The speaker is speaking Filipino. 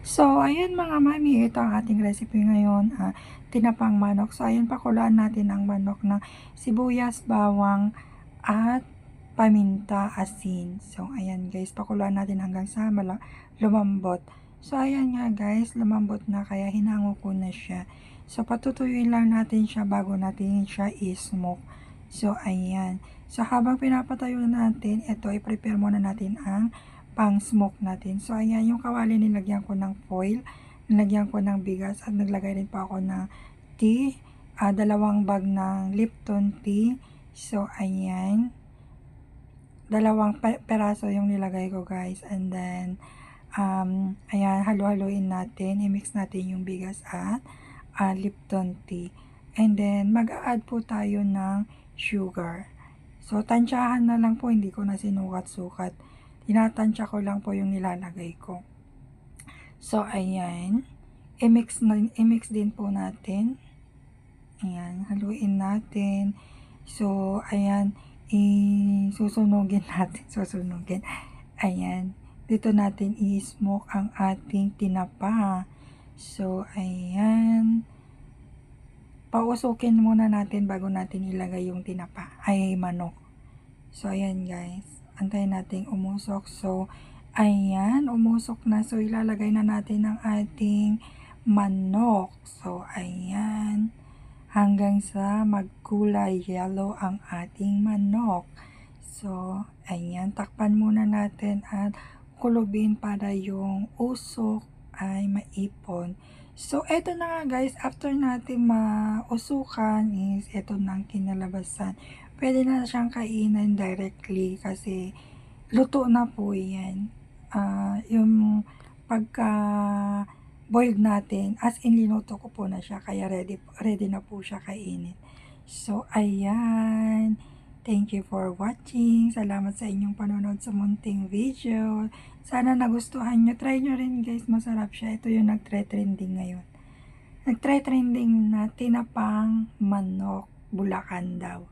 So, ayan mga mami, ito ang ating recipe ngayon, tinapang manok. So, ayan, pakuluan natin ang manok ng sibuyas, bawang, at paminta, asin. So, ayan guys, pakuluan natin hanggang sa lumambot. So, ayan nga guys, lumambot na kaya hinango ko na siya. So, patutuyuin lang natin siya bago natin siya i-smoke. So, ayan. So, habang pinapatayo natin, ito, i-prepare muna natin ang pang-smoke natin. So, ayan, yung kawali nilagyan ko ng foil, nilagyan ko ng bigas, at naglagay din pa ako ng tea, 2 bag ng Lipton tea. So, ayan, 2 peraso yung nilagay ko guys. And then, ayan, halu-haluin natin, i-mix natin yung bigas at Lipton tea. And then, mag-a-add po tayo ng sugar. So, tansyahan na lang po, hindi ko na sinukat-sukat. Tinatansya ko lang po yung nilalagay ko. So, ayan. I-mix din po natin. Ayan, haluin natin. So, ayan, susunugin natin. Susunugin. Ayan. Dito natin i-smoke ang ating tinapa. So, ayan. Pausukin muna natin bago natin ilagay yung tinapa. Ay, manok. So, ayan guys. Antayin natin umusok. So, ayan, umusok na. So, ilalagay na natin ang ating manok. So, ayan. Hanggang sa magkulay yellow ang ating manok. So, ayan. Takpan muna natin at kulubin para yung usok ay maipon. So, eto na nga guys. After natin mausukan is eto na ang kinalabasan. Pwede na siyang kainin directly kasi luto na po yan. Yung pagka boiled natin, as in linuto ko po na siya, kaya ready na po siya kainin. So, ayan. Thank you for watching. Salamat sa inyong panonood sa munting video. Sana nagustuhan nyo. Try nyo rin guys, masarap siya. Ito yung nagtre-trending ngayon. Nagtre-trending na tinapang manok, Bulacan daw.